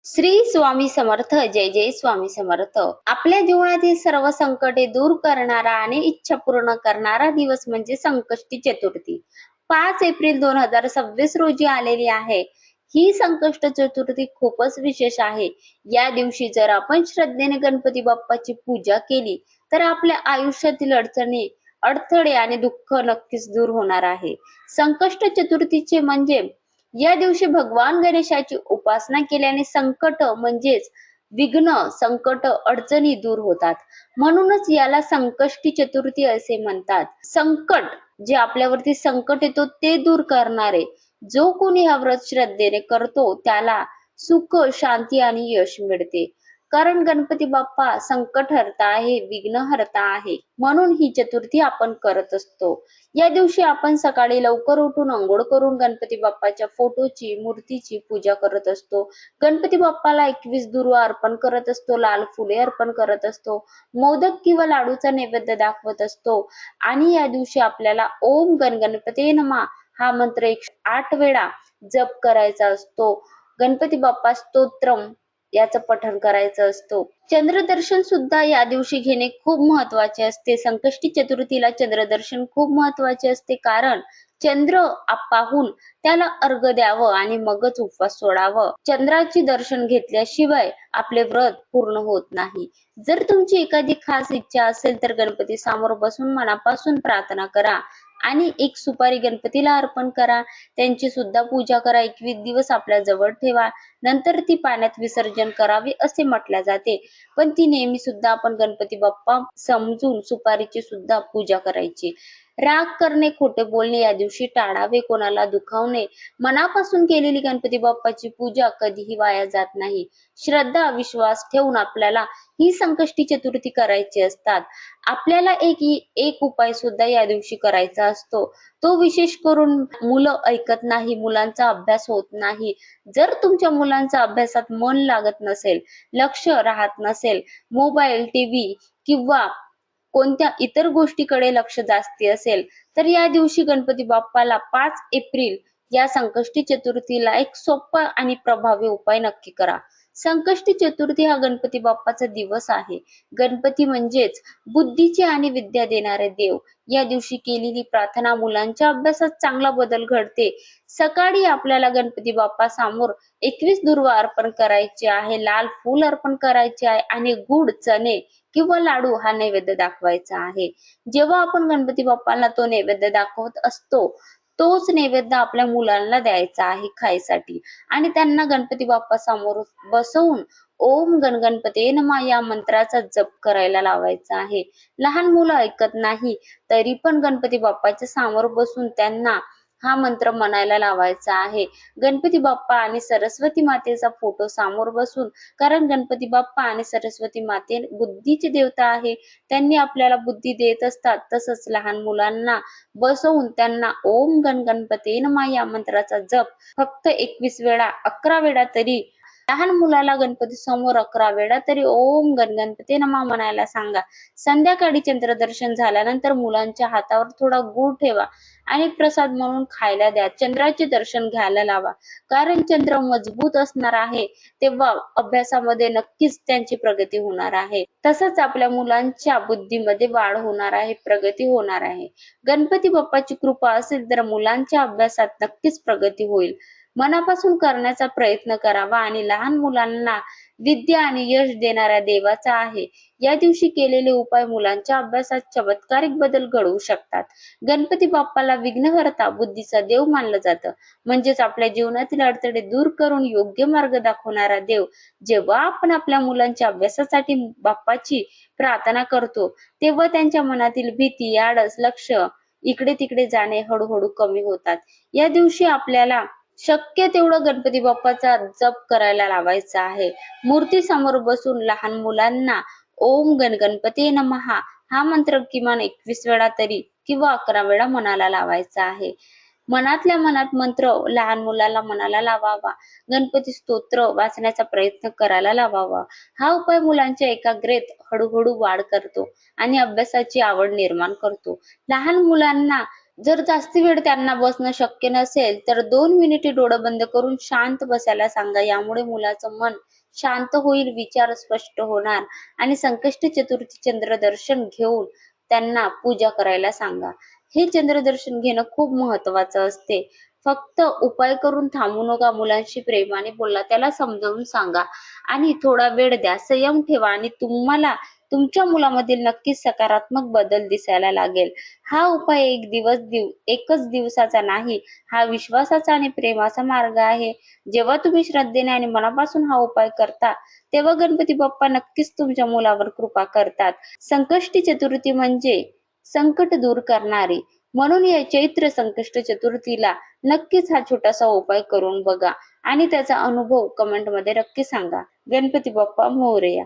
श्री स्वामी समर्थ. जय जय स्वामी समर्थ. आपल्या जीवनातील सर्व संकटे दूर करणारा आणि इच्छा पूर्ण करणारा दिवस म्हणजे संकष्टी चतुर्थी. 5 एप्रिल 2026 रोजी आलेली आहे. ही संकष्ट चतुर्थी खूपच विशेष आहे. या दिवशी जर आपण श्रद्धेने गणपती बाप्पाची पूजा केली तर आपल्या आयुष्यातील अडचणी, अडथळे आणि दुःख नक्कीच दूर होणार आहे. संकष्ट चतुर्थीचे म्हणजे या दिवशी भगवान गणेशाची उपासना केल्याने संकट म्हणजेच विघ्न, संकट, अडचणी दूर होतात. म्हणूनच याला संकष्टी चतुर्थी असे म्हणतात. संकट, जे आपल्यावरती संकट येतो ते दूर करणारे जो कोणी हा व्रत श्रद्धेने करतो त्याला सुख, शांती आणि यश मिळते. कारण गणपती बाप्पा संकटहर्ता आहे, विघ्नहर्ता आहे. म्हणून ही चतुर्थी आपण करत असतो. या दिवशी आपण सकाळी लवकर उठून अंघोळ करून गणपती बाप्पाच्या फोटोची, मूर्तीची पूजा करत असतो. गणपती बाप्पाला 21 दुर्वा अर्पण करत असतो, लाल फुले अर्पण करत असतो, मोदक किंवा लाडूचा नैवेद्य दाखवत असतो. आणि या दिवशी आपल्याला ओम गणगणपते नमः हा मंत्र 108 वेळा जप करायचा असतो. गणपती बाप्पा स्तोत्रम याचं पठण करायचं असतो. चंद्रदर्शन सुद्धा या दिवशी घेणे खूप महत्वाचे असते. संकष्टी चतुर्थीला चंद्रदर्शन खूप महत्वाचे असते, कारण चंद्र पाहून त्याला अर्घ्य द्यावं आणि मगच उपवास सोडावं. चंद्राचे दर्शन घेतल्याशिवाय आपले व्रत पूर्ण होत नाही. जर तुमची एखादी खास इच्छा असेल तर गणपती समोर बसून मनापासून प्रार्थना करा आणि एक सुपारी गणपतीला अर्पण करा. त्यांची सुद्धा पूजा करा. 21 दिवस आपल्या जवळ ठेवा. नंतर ती पाण्यात विसर्जन करावी असे म्हटले जाते. पण ती नेहमी सुद्धा आपण गणपती बाप्पा समजून सुपारीची सुद्धा पूजा करायची. राग करणे, खोटे बोलणे या दिवशी टाळावे, कोणाला दुखावणे. मनापासून केलेली गणपती बाप्पाची पूजा कधीही वाया जात नाही. श्रद्धा, विश्वास ठेवून आपल्याला ही संकष्टी चतुर्थी करायची असतात. आपल्याला एक उपाय सुद्धा या दिवशी करायचा असतो. तो विशेष करून मुलं ऐकत नाही, मुलांचा अभ्यास होत नाही. जर तुमच्या मुलांचा अभ्यासात मन लागत नसेल, लक्ष राहत नसेल, मोबाईल, टीव्ही किंवा कोणत्या इतर गोष्टीकडे लक्ष जास्ती असेल, तर या दिवशी गणपती बाप्पाला 5 एप्रिल या संकष्टी चतुर्थीला एक सोपा आणि प्रभावी उपाय नक्की करा. संकष्टी चतुर्थी हा गणपती बाप्पाचा दिवस आहे. गणपती म्हणजेच बुद्धीचे आणि विद्या देणारे देव. या दिवशी केलेली प्रार्थना मुलांच्या अभ्यासात चांगला बदल घडते. सकाळी आपल्याला गणपती बाप्पा समोर 21 दुर्वा अर्पण करायचे आहे, लाल फूल अर्पण करायचे आहे आणि गुड, चणे किंवा लाडू हा नैवेद्य दाखवायचा आहे. जेव्हा आपण गणपती बाप्पाला तो नैवेद्य दाखवत असतो, तोच नैवेद्य आपल्या मुलांना द्यायचा आहे खायसाठी आणि त्यांना गणपती बाप्पा समोर बसवून ओम गणगणपते नमः या मंत्राचा जप करायला लावायचा आहे. लहान मुलं ऐकत नाही तरी पण गणपती बाप्पाच्या समोर बसून त्यांना हा मंत्र म्हणायला लावायचा आहे. गणपती बाप्पा आणि सरस्वती मातेचा फोटो समोर बसून, कारण गणपती बाप्पा आणि सरस्वती माते बुद्धीचे देवता आहे. त्यांनी आपल्याला बुद्धी देत असतात. तसंच लहान मुलांना बसवून त्यांना ओम गणगणपते नमः या मंत्राचा जप फक्त 21 वेळा, 11 वेळा तरी, लहान मुलाला गणपती समोर 11 वेळा तरी ओम गणगणपते नमः म्हणायला सांगा. संध्याकाळी चंद्रदर्शन झाल्यानंतर मुलांच्या हातावर थोडा गूळ ठेवा आणि प्रसाद म्हणून खायला द्या. चंद्राचे दर्शन घ्यायला लावा, कारण चंद्र मजबूत असणार आहे तेव्हा अभ्यासामध्ये नक्कीच त्यांची प्रगती होणार आहे. तसंच आपल्या मुलांच्या बुद्धीमध्ये वाढ होणार आहे, प्रगती होणार आहे. गणपती बाप्पाची कृपा असेल तर मुलांच्या अभ्यासात नक्कीच प्रगती होईल. मनापासून करण्याचा प्रयत्न करावा आणि लहान मुलांना विद्या आणि यश देणाऱ्या देवाचा आहे. या दिवशी केलेले उपाय मुलांच्या अभ्यासात चमत्कारिक बदल घडवू शकतात. गणपती बाप्पाला विघ्नहर्ता, बुद्धीचा देव मानलं जातं. म्हणजेच आपल्या जीवनातील अडथळे दूर करून योग्य मार्ग दाखवणारा देव. जेव्हा आपण आपल्या मुलांच्या अभ्यासासाठी बाप्पाची प्रार्थना करतो तेव्हा त्यांच्या मनातील भीती, आळस, लक्ष इकडे तिकडे जाणे हळूहळू कमी होतात. या दिवशी आपल्याला शक्य तेवढं गणपती बाप्पाचा जप करायला लावायचा आहे. मूर्ती समोर बसून लहान मुलांना ओम गणगणपते नमः हा मंत्र किमान 21 वेळा तरी किंवा 11 वेळा मनाला लावायचा आहे. मनातल्या मनात मंत्र लहान मुलाला मनाला लावावा. गणपती स्तोत्र वाचण्याचा प्रयत्न करायला लावावा. हा उपाय मुलांच्या एकाग्रतेत हळूहळू वाढ करतो आणि अभ्यासाची आवड निर्माण करतो. लहान मुलांना जर जास्ती वेळ त्यांना बसणं शक्य नसेल तर 2 मिनिटे डोळे बंद करून शांत बसायला सांगा. यामुळे मुलाचं मन शांत होईल, विचार स्पष्ट होणार आणि संकष्टी चतुर्थी चंद्रदर्शन घेऊन त्यांना पूजा करायला सांगा. हे चंद्रदर्शन घेणं खूप महत्वाचं असते. फक्त उपाय करून थांबू नका. मुलांशी प्रेमाने बोला, त्याला समजावून सांगा आणि थोडा वेळ द्या. संयम ठेवा आणि तुम्हाला तुमच्या मुलामधील नक्कीच सकारात्मक बदल दिसायला लागेल. हा उपाय एकच दिवसाचा नाही, हा विश्वासाचा आणि प्रेमाचा मार्ग आहे. जेव्हा तुम्ही श्रद्धेने आणि मनापासून हा उपाय करता, तेव्हा गणपती बाप्पा नक्कीच तुमच्या मुलावर कृपा करतात. संकष्टी चतुर्थी म्हणजे संकट दूर करणारी. म्हणून या चैत्र संकष्ट चतुर्थीला नक्कीच हा छोटासा उपाय करून बघा आणि त्याचा अनुभव कमेंटमध्ये नक्की सांगा. गणपती बाप्पा मोरया.